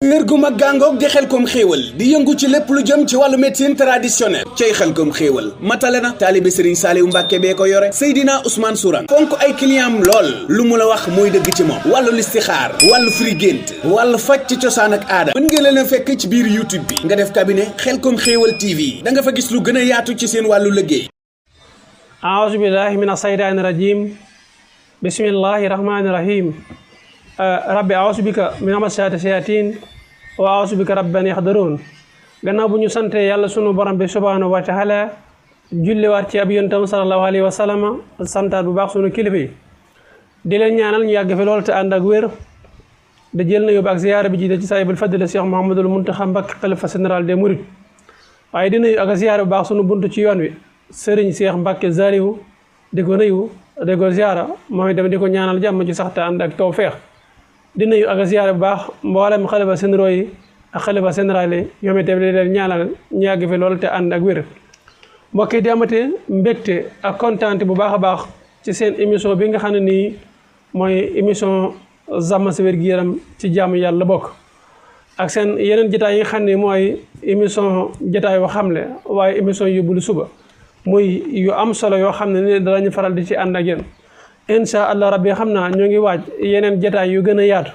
kër gu mag gàngoog di Xelcom xéewal di yëngu ci lépp lu jëm ci wàllu médecine traditionnelle cay Xelcom xéewal matale na taalibe Serigne Saliou Mbacke bee ko yore Seydina Ousmane Sourang fonk ay client am lool lu mu la wax mooy dëgg ci moom wàllu listixaar wàllu firi gént wàllu faj ci cosaan ak aada mën ngeen leen a fekk ci biir YouTube bi nga def cabinet Xelcom xéewal TV da nga fa gis lu gën a yaatu ci seen wàllu liggéey. aouzu billahi mina saytaani rajim bismillahi rahmaani rahim rabbi aouzu bika min amasaati shayatin wa aouzu bika rabban yaxdaroon gannaaw bu ñu sante yàlla sunu borom bi subhanahu wa taala julliwaat ci ab yontam sallallahu alayhi wa sallam santaat bu baax sunu kilifa yi di leen ñaanal ñu yàgg fi loolu te ànd ak wér da jël na yóbbu ak ziyaara bi jiite ci saahibul fadila Cheikh Mouhamadoul Mountakha Mbacké xalifa général des mourides waaye di nuyu ak ziyaara bu baax sunu buntu ci yoon wi Serigne Cheikh Mbacké Zaliou di ko nuyu di ko ziyaara moom itam di ko ñaanal jàmm ci sax te ànd ak tawfeex di nuyu ak ziyaara bu baax mboolem xalifa généraux yi ak xalifa général yi ñoom itam di leen ñaanal ñu yàgg fi loolu te ànd ak wér mbokk yi di amate mbégte ak kontaante bu baax a baax ci seen émission bi nga xam ne nii mooy émission Sàmm Sa Wér-gu-Yaram ci jaamu yàlla bokk ak seen yeneen jotaay yi nga xam ne mooy émission jotaay yoo xamle waaye émission yóbbulu suba muy yu am solo yoo xam ne ni danañu faral di ci ànd ak yéen incha allah rabbi xam naa ñoo ngi waaj yeneen jotaay yu gën a yaatu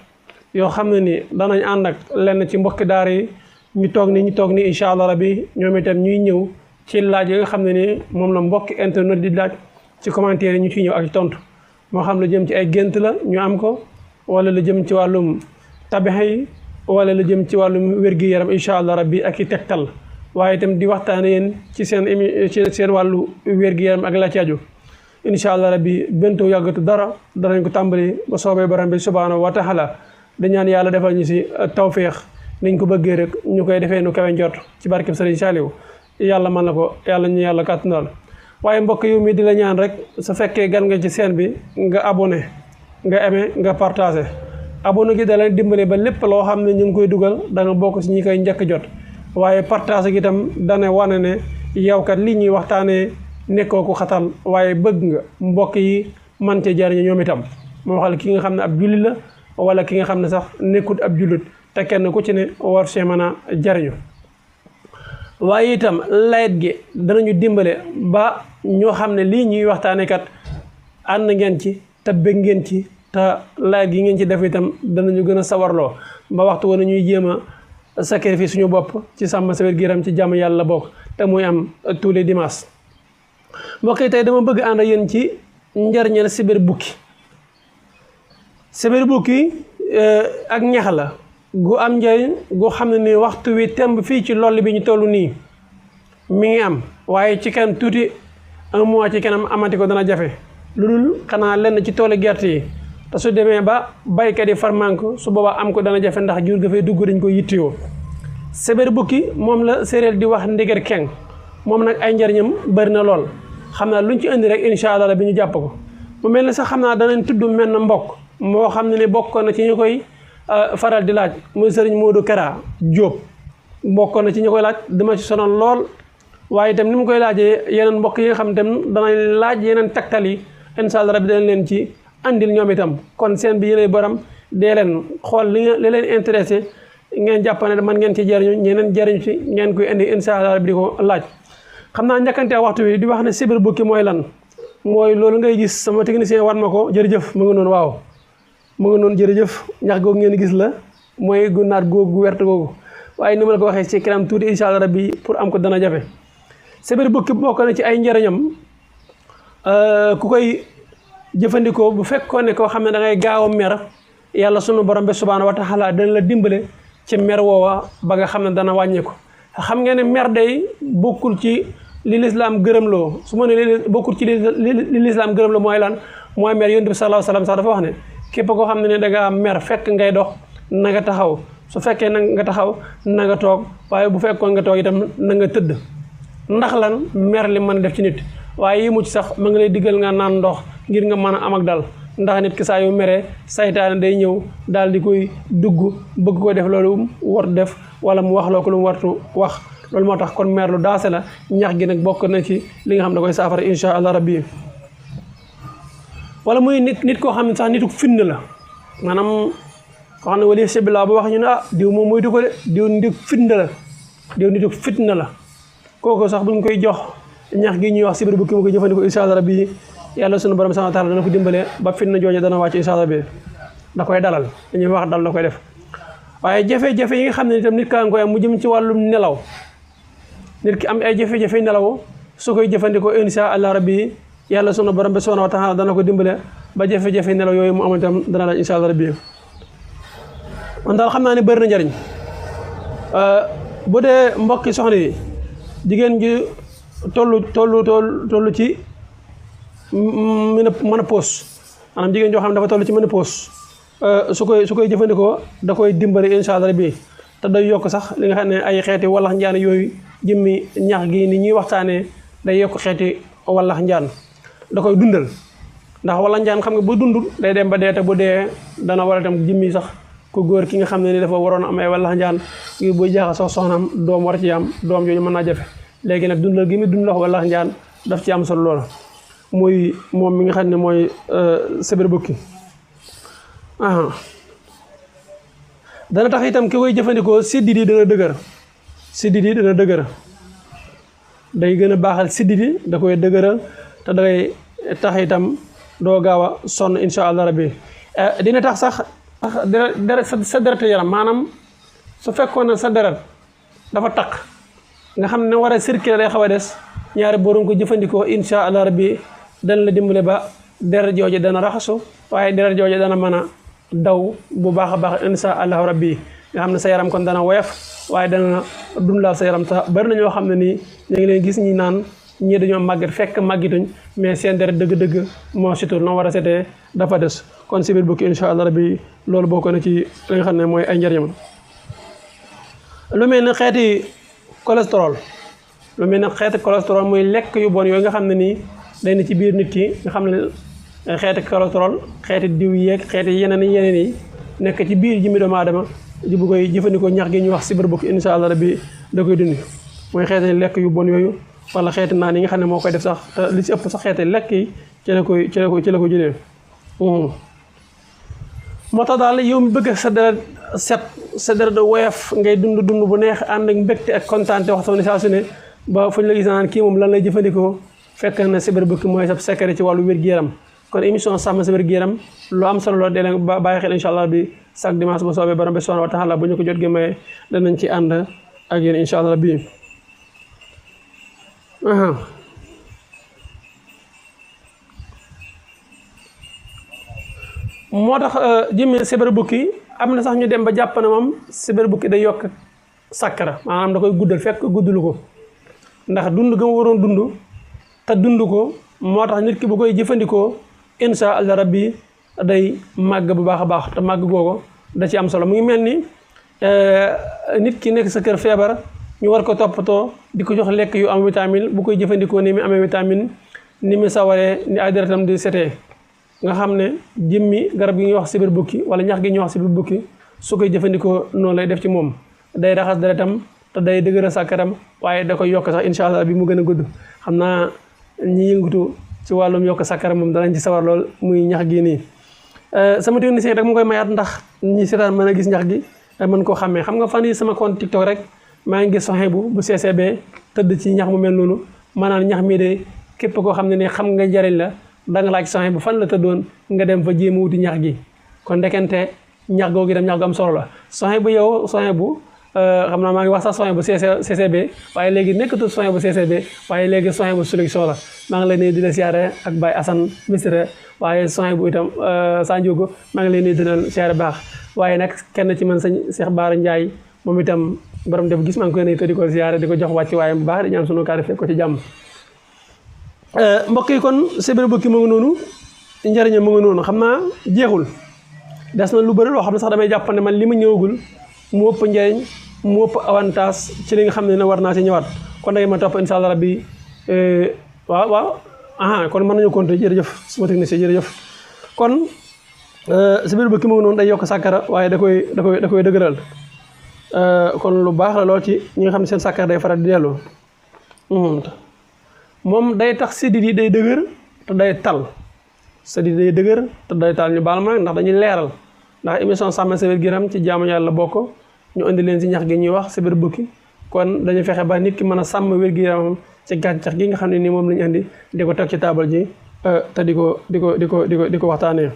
yoo xam ne ni danañ ànd ak lenn ci mbokki daara yi ñu toog ni incha allah rabbi ñoom itam ñuy ñëw ci laaj yi nga xam ne ni moom la mbokki internet di laaj ci commentaire yi ñu ciy ñëw ak ci tontu moo xam lu jëm ci ay gént la ñu am ko wala lu jëm ci wàllum tabixa yi wala lu jëm ci wàllum wér-gi-yaram incha allah rabbi ak i tegtal waaye itam di waxtaane yéen ci seen wàllu wér-gi-yaram ak la ci aju incha allah rabbi bentoo yàggatu dara danañ ko tàmbali ba soobee borom bi subhanahu wa taala di ñaan yàlla defal ñu si tawféex niñ ko bëggee rek ñu koy defee nu kawe njort ci barkeb Serigne Saliou yàlla mën na ko yàlla ñu yàlla kàttanal waaye mbokk yu mi di la ñaan rek su fekkee gan nga ci seen bi nga abonné nga aimé nga partagé abonné gi da leen dimbale ba lépp loo xam ne ñu ngi koy dugal da nga bokk si ñi koy njëkk jot waaye partagé gi itam dana wane ne yow kat li ñuy waxtaanee nekkoo ko xatal waaye bëgg nga mbokk yi man cee jariñu ñoom itam moo xam ki nga xam ne ab jullit la wala ki nga xam ne sax nekkut ab jullit te kenn ku ci ne war see mën a jariñu waaye itam layet gi danañu dimbale ba ñoo xam ne lii ñuy waxtaanee kat ànd ngeen ci te bëgg ngeen ci te layet gi ngeen ci def itam danañu gën a sawarloo ba waxtu woon ñuy jéem a sacrifice suñu bopp ci Sàmm Sa Wér-gu-Yaram ci jàmm yàlla bokk te muy am tous les dimanches mbokk yi tey dama bëgg ànd ak yéen ci njariñal sibir bukki ak ñax la gu am njariñ gu xam ne ni waxtu wi temb fii ci loll bi ñu toll nii mi ngi am waaye ci kanam tuuti un mois ci kanam amati ko dana jafe lu dul xanaa lenn ci toolu gerte yi te su demee ba baykat yi farman ko su boobaa am ko dana jafe ndax jur ga fay dugg dañ ko yittewoo sibir bukki moom la séeréer di wax ndiger keng moom nag ay njariñam bari na lool xam naa luñ ci indi rek incha allah bi ñu jàpp ko mu mel ne sax xam naa danañ tudd mel na mbokk moo xam ne ni bokkoon na ci ñu koy faral di laaj muy sëriñ Modou Kara Diop bokkoon na ci ñu koy laaj dama ci sonal lool waaye itam ni mu koy laajee yeneen mbokk yi nga xam itam danañ laaj yeneen tegtal yi incha allah bi danañ leen ci andil ñoom itam kon seen bi yéenay borom dee leen xool li leen intéressé ngeen jàpp ne man ngeen ci jariñu ñeneen jariñu ci ngeen koy indi incha allah bi di ko laaj xam naa njëkkante waxtu wi di wax ne sibir bukki mooy lan mooy loolu ngay gis sama technicien war ma ko jërëjëf mu ngi noonu waaw mu ngi noonu jërëjëf ñax googu ngeen gis la mooy gu naat googu gu wert googu waaye ni ma la ko waxee ci kanam tuuti incha allah rabbi pour am ko dana jafe sibir bukki bokk na ci ay njariñam ku koy jëfandikoo bu fekkoon ne koo xam ne da ngay gaaw a mer yàlla sunu borom bi subhanahu wa taala dana la dimbale ci mer woowa ba nga xam ne dana wàññeeku xam ngeen ne mer day bokkul ci li lislaam gërëmloo su ma ne bokkul ci li lislaam gërëmloo mooy lan mooy mer yonent bi sallallahu alayhi wasallam sax dafa wax ne képp koo xam ne da ngaa mer fekk ngay dox na nga taxaw su fekkee na nga taxaw na nga toog waaye bu fekkoon nga toog itam na nga tëdd ndax lan mer li mën a def ci nit waaye yi mu ci sax ma ngi lay diggal nga naan ndox ngir nga mën a am ak dal ndax nit ki saa yu meree saytaane day ñëw daal di koy dugg bëgg ko def loolu war def wala mu wax loo ko lu mu wartu wax loolu moo tax kon mer lu daase la ñax gi nag bokk na ci li nga xam ne da koy saafara incha allah rabbi wala muy nit koo xam ne sax nitu finn la maanaam wax na wali sibila ba wax ñu ne diw moom moytu ko de diw nit fitna la kooku sax buñ koy jox ñax gi ñuy wax sibir bukki mu ko jëfandikoo incha allah rabbi yàlla sunu borom subhanahu wa taala dana ko dimbale ba fitna jooju dana wàcc incha allah bi da koy dalal dañuy wax dal da koy def waaye jafe-jafe yi nga xam ne itam nit kaa nga koy am mu jëm ci wàllum nelaw nit ki am ay jafe-jafe nelaw su koy jëfandikoo incha allah rabbi yàlla sunu borom bi subhanahu wa taala dana ko dimbale ba jafe-jafe nelaw yooyu mu am itam dana la incha allah rabbi man daal xam naa ne bëri na njariñ bu dee mbokki soxna yi jigéen ji tollu ci ménopause maanaam jigéen joo xam ne dafa toll ci ménopause su koy jëfandikoo da koy dimbali incha allah bi te day yokk sax li nga xam ne ay xeeti wallax njaan yooyu jëmmi ñax gi ni ñuy waxtaanee day yokk xeeti wallax njaan da koy dundal ndax wallax njaan xam nga bu dundul day dem ba dee te bu dee dana war a tam jëmmi sax ku góor ki nga xam ne ni dafa waroon am ay wallax njaan yu buy jaaxal sax soxnaam doom war ci am doom jooju mën naa jafe léegi nag dundal gi muy dundal wallax njaan daf ci am solo lool muy moom mi nga xam ne mooy sibir bukki dana tax itam ki koy jëfandikoo siddit yi dana dëgër day gën a baaxal siddit yi da koy dëgëral te day tax itam doo gaaw a sonn insha allah rabbi dina tax sax deret sa deretu yaram maanaam su fekkoon ne sa deret dafa taq nga xam ne war a circuler day xaw a des ñaari borom ko jëfandikoo insha allah rabbi dana la dimbale ba deret jooju dana raxasu waaye deret jooju dana mën a daw bu baax a baax insha allahu rabbi nga xam ne sa yaram kon dana woyof waaye dana dundal sa yaram ta bari na ñoo xam ne nii ñu ngi leen gis ñi naan ñii dañoo màgget fekk màggituñ mais seen deret dëgg-dëgg moo surtout noo war a setee dafa des kon sibir bukki insha allah rabbi loolu bokk na ci li nga xam ne mooy ay njëriñam lu mel ne xeeti cholestérol muy lekk yu bon yooyu nga xam ne nii day na ci biir nit ki nga xam ne xeeti cholestérol xeeti diw yeeg xeeti yeneen yi nekk ci biir jëmmi doomu aadama ji bu koy jëfandikoo ñax gi ñuy wax sibir bukki insha allah rabbi da koy dund mooy xeeti lekk yu bon yooyu wala xeeti naan yi nga xam ne moo koy def sax te li ci ëpp sax xeeti lekk yi ci la ko jëlee moo tax daal yow mi bëgg sa deret set sa deret woyof ngay dund bu neex ànd ak mbégte ak kontaante waxtu ne saa su ne ba fu ñu la gis naan kii moom lan lay jëfandikoo fekk na sibir bukki mooy sa secret ci wàllu wér-gu-yaram kon émission sàmm sa wér-gu-yaram lu am solo la dee leen bàyyi xel incha allah bi chaque dimanche bu soobee borom bi subhanahu wa taala bu ñu ko jot gi maye danañ ci ànd ak yéen incha allah bi moo tax jëmmi sibir bukki am na sax ñu dem ba jàpp ne moom sibir bukki day yokk sàkkara maanaam da koy guddal fekk guddulu ko ndax dund ga mu waroon dund te dund ko moo tax nit ki bu koy jëfandikoo insha allah rabbi day màgg bu baax a baax te màgg googu da ci am solo mu ngi mel ni nit ki nekk sa kër feebar ñu war ko toppatoo di ko jox lekk yu am vitamine bu koy jëfandikoo ni mu amee vitamine ni mu sawaree ni ay deretam di setee nga xam ne jëmmi garab gi ñuy wax sibir bukki wala ñax gi ñuy wax sibir bukki su koy jëfandikoo noonu lay def ci moom day raxas deretam te day dëgëral sàkkaram waaye da koy yokk sax insha allah bi mu gën a gudd xam naa ñi yëngatu ci wàllum yokk sàkkaram moom danañ ci sawar lool muy ñax gi nii sama technicien rek mu koy mayaat ndax ñi seetaan mën a gis ñax gi mën koo xàmmee xam nga fan yi sama compte TikTok rek maa ngi gis soxna bu CCB tëdd ci ñax mu mel noonu maanaam ñax mii de képp koo xam ne ni xam nga njariñ la da nga laaj soxna bu fan la tëddoon nga dem fa jéem a wuti ñax gi kon ndekente ñax googu dem ñax gu am solo la soxna bu yow soxna bu xam naa maa ngi wax sax soxna bu CCB waaye léegi nekkatul soxna bu CCB waaye léegi soxna bu solution la maa ngi lay nuyu di la siyaare ak Baye Assane Misra waaye soxna bu itam Sanjogo maa ngi lay nuyu di la siyaare baax waaye nag kenn ci man sëñ Cheikh Bara Ndiaye moom itam borom def gis maa ngi koy nuyu te di ko siyaare di ko jox wàcc waaye bu baax di ñaan sunu kaar fekk ko ci jàmm mbokk yi kon sibir bukki mu ngi noonu njëriñam mu ngi noonu xam naa jeexul des na lu bëri loo xam ne sax damay jàpp ne man li ma ñëwagul mu ëpp njëriñ mu ëpp avantage ci li nga xam ne war naa ci ñëwaat kon da ngeen ma topp incha allah rabbi waaw kon mën nañu compter jërëjëf suma technicien jërëjëf kon sibir bukki mu ngi noonu day yokk sàkkara waaye da koy dëgëral kon lu baax la lool ci ñi nga xam ne seen sàkkara day faral di delloo moom day tax sidit yi day dëgër te day tal sidit day dëgër te day tal ñu baal ma nag ndax dañuy leeral ndax émission sàmm sa wér-gu-yaram ci jaamu yàlla bokk ñu indi leen si ñax gi ñuy wax sibir bukki kon dañu fexe ba nit ki mën a sàmm wér-gu-yaramam ci gàncax gi nga xam ne nii moom la ñu indi di ko teg ci taabal ji te di ko waxtaanee.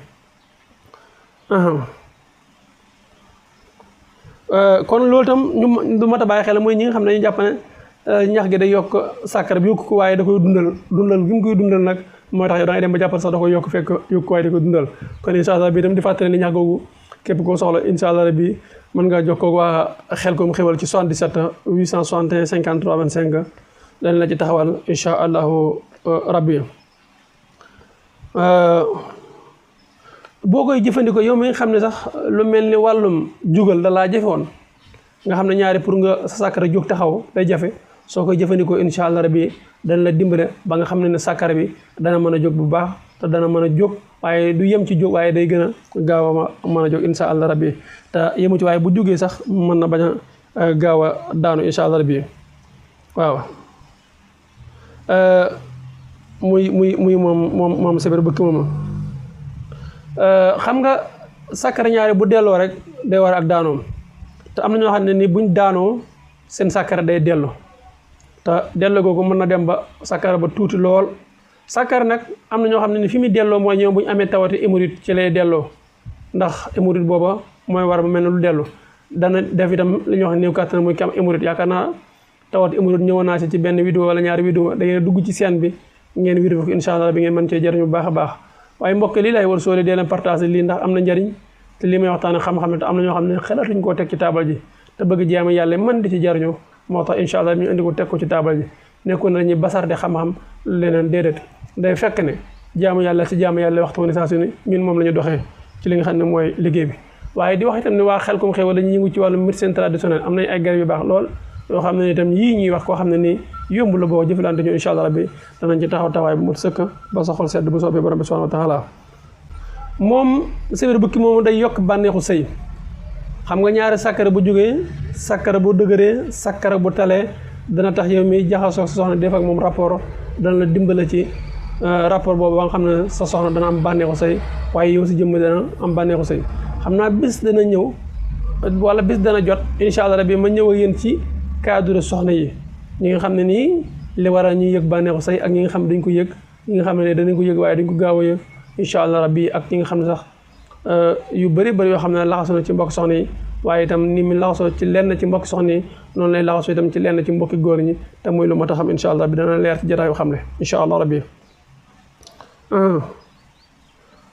kon loolu itam ñu du mat a bàyyi xel mooy ñi nga xam ne dañuy jàpp ne ñax gi day yokk sàkkar bi yokk ko waaye da koy dundal gi mu koy dundal nag mooy tax yow da ngay dem ba jàppal sax da koy yokk fekk yokk ko waaye da koy dundal kon incha allah bi itam di fàttali ni ñax googu képp koo soxla incha allah bi mën ngaa jokkoo waa Xelcom Xéwal ci 77 861 53 25 dañ la ci taxawal incha allahu rabbi. boo koy jëfandikoo yow mi nga xam ne sax lu mel ni wàllum jugal da laa jafe woon nga xam ne ñaari pour nga sa sàkkara jóg taxaw day jafe soo koy jëfandikoo incha allah rabbi dana la dimbale ba nga xam ne sàkkara bi dana mën a jóg bu baax te dana mën a jóg waaye du yem ci jóg waaye day gën a gaaw a mën a jóg incha allah rabbi te yemu ci waaye bu jógee sax mën na bañ a gaaw a daanu incha allah rabbi waaw. muy moom sibir bukki moom xam nga sàkkara ñaari bu delloo rek day war ak daanoom te am na ñoo xam ne ni buñ daanoo seen sàkkara day dellu te delloo googu mën na dem ba sàkkara ba tuuti lool sàkkara nag am na ñoo xam ne ni fi muy delloo mooy ñoom bu ñu amee tawati hémorroïde ci lay delloo ndax hémorroïde booba mooy war ba mel ne lu dellu dana def itam li ñuy wax néew kàttan muy ki am hémorroïde yaakaar naa tawati hémorroïde ñëwoon naa ci benn vidéo wala ñaari vidéo da ngeen dugg ci seen bi ngeen vidéo ko incha allah bi ngeen mën cee jëriñu bu baax a baax waaye mbokk lii lay war sóole dee leen partage lii ndax am na njariñ te lii may waxtaane xam-xam ne te am na ñoo xam ne xelaatuñ koo teg ci taabal ji te bëgg jaam yàlla mën di ci jariñoo moo tax incha allah ñu indi ko teg ko ci taabal ji nekkoon na dañuy basar de xam-xam leneen déedéet day fekk ne jaamu yàlla ci jaamu yàlla waxtu ne saa su ne ñun moom la ñu doxee ci li nga xam ne mooy liggéey bi waaye di wax itam ne waa Xelcom Xéwal dañuy yëngu ci wàllu médecine traditionnelle am nañ ay garab yu baax lool yoo xam ne itam yii ñuy wax koo xam ne nii yomb la boo jëflante ñu incha allah rabbi danañ ci taxaw taxawaay bu mot sëkk ba sa xol sedd bu soobee borom bi subhanahu wa taala moom sibir bukki moomu day yokk bànneexu sëy xam nga ñaari sàkkara bu jógee sàkkara bu dëgëree sàkkara bu talee dana tax yow mi jaxasoo sa soxna def ak moom rapport dana la dimbale ci rapport boobu ba nga xam ne sa soxna dana am bànneexu sëy waaye yow si jëmm dana am bànneexu sëy xam naa bis dana ñëw wala bis dana jot incha allah rabbi ma ñëw ak yéen ci cadre soxna yi ñi nga xam ne nii li war a ñuy yëg bànneexu sëy ak ñi nga xam ne dañ ko yëg ñi nga xam ne danañ ko yëg waaye dañ ko gaaw a yëg incha allah rabbi ak ñi nga xam ne sax yu bëri yoo xam ne laxasu na ci mbokk soxna yi waaye itam ni mu laxasoo ci lenn ci mbokk soxna yi noonu lay laxasoo itam ci lenn ci mbokki góor ñi te muy lu mat a xam incha allah bi dana leer ci jotaayu xam ne incha allah rabbi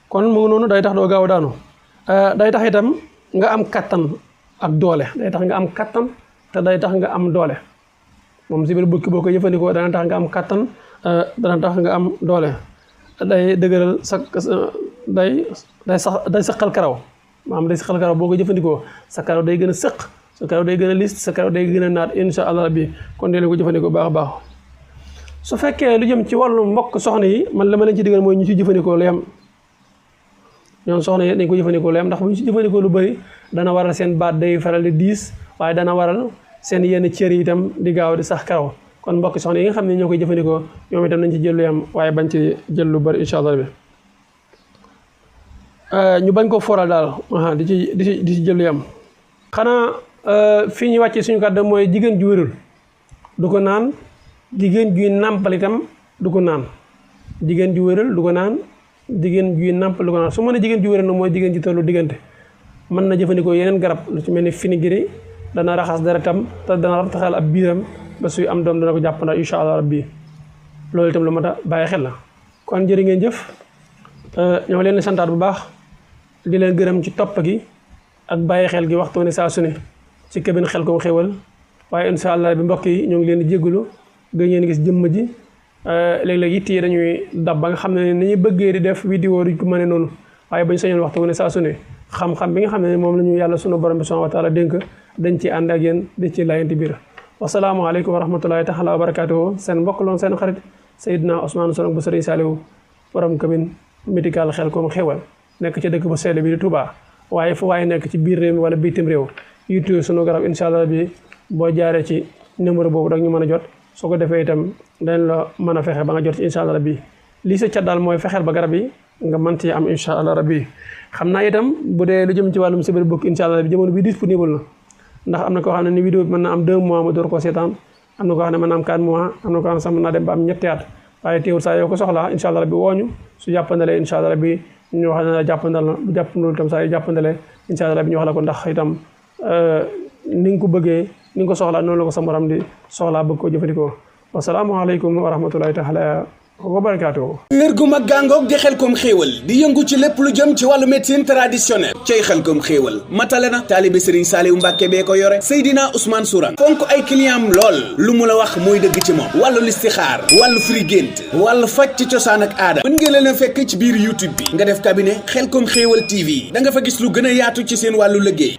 kon mu ngi noonu day tax doo gaaw a daanu day tax itam nga am kattan ak doole day tax nga am kattan te day tax nga am doole moom sibir bukki boo ko jëfandikoo dana tax nga am kattan dana tax nga am doole day dëgëral sa day sëqal karaw maanaam day sëqal karaw boo ko jëfandikoo sa karaw day gën a sëq sa karaw day gën a liste sa karaw day gën a naat insha allah rabbi kon dee leen ko jëfandikoo baax a baax su fekkee lu jëm ci wàllu mbokk soxna yi man la ma leen ci digal mooy ñu ci jëfandikoo lu yem ñoom soxna yi dañ ko jëfandikoo lu yem ndax bu ñu ci jëfandikoo lu bëri dana waral seen baat day faral di diis waaye dana waral seen yenn cër yi itam di gaaw di sax karaw kon mbokk soxna yi nga xam ne ñoo koy jëfandikoo ñoom itam nañ ci jël lu yem waaye bañ ci jël lu bëri incha allah bi ñu bañ ko foral daal di ci jël lu yem xanaa fii ñu wàccee suñu kàddu mooy jigéen ju wérul du ko naan jigéen juy nàmpal itam du ko naan jigéen ju wéral du ko naan jigéen juy nàmpal du ko naan su ma ne jigéen ju wéral nag mooy jigéen ji tollu diggante mën na jëfandikoo yeneen garab lu ci mel ni finigiri dana raxas deretam te dana rataxal ab biiram ba suy am doom dana ko jàppandal incha allah rabbi loolu itam lu mat a bàyyi xel la kon jërë ngeen jëf ñoo leen santaat bu baax di leen gërëm ci topp gi ak bàyyi xel gi waxtu ne saa su ne ci cabine Xelcom Xéwal waaye incha allah bi mbokk yi ñoo ngi leen di jégalu gën ngeen gis jëmm ji léeg-léeg yitt yi dañuy dab ba nga xam ne ni ñuy bëggee di def vidéo duñ ko mëne noonu waaye bañ sañoon waxtu ne saa su ne xam-xam bi nga xam ne moom la ñu yàlla sunu borom bi subhanahu wa taala dénk dañ ci ànd ak yéen di ci laayante biir wasalaamaaleykum wa rahmatullahi taala wa barakatuhu seen mbokk loon seen xarit Seydina Ousmane Sourang bu Serigne Saliou borom cabine médical Xelcom Xéwal nekk ci dëkk bu sell bi di Touba waaye fu waaye nekk ci biir réew mi wala bitim réew YouTube sunu garab incha allah bi boo jaaree ci numéro boobu rek ñu mën a jot soo ko defee itam dañ la mën a fexe ba nga jot ci incha allah bi lii sa cat daal mooy fexeel ba garab yi nga mën cee am incha allah rabbi. xam naa itam bu dee lu jëm ci wàllum cyberbook incha allah rabbi jamono bi disponible na ndax am na koo xam ne ni vidéo bi mën na am 2 mois mu door koo seetaan am na koo xam ne mën na am 4 mois am na koo xam ne sax mën naa dem ba am 2 at waaye teewul saa yoo ko soxlaa incha allah rabbi wooñu su jàppandalee incha allah rabbi ñu wax ne jàppandal na bu jàppandul itam saa yu jàppandalee incha allah rabbi ñu wax la ko ndax itam ni nga ko bëggee ni nga ko soxlaa noonu la ko sa morom di soxlaa bëgg koo jëfandikoo wasalaamaaleykum wa rahmatullahi taala wa barakaatuhu. kër gu mag gàngoog di Xelcom xéewal di yëngu ci lépp lu jëm ci wàllu médecine traditionnelle cay Xelcom xéewal matale na taalibe Serigne Saliou Mbacke bee ko yore Seydina Ousmane Sourang fonk ay client am lool lu mu la wax mooy dëgg ci moom wàllu listixaar wàllu firi gént wàllu faj ci cosaan ak aada mën ngeen leen a fekk ci biir YouTube bi nga def cabinet Xelcom xéewal TV da nga fa gis lu gën a yaatu ci seen wàllu liggéey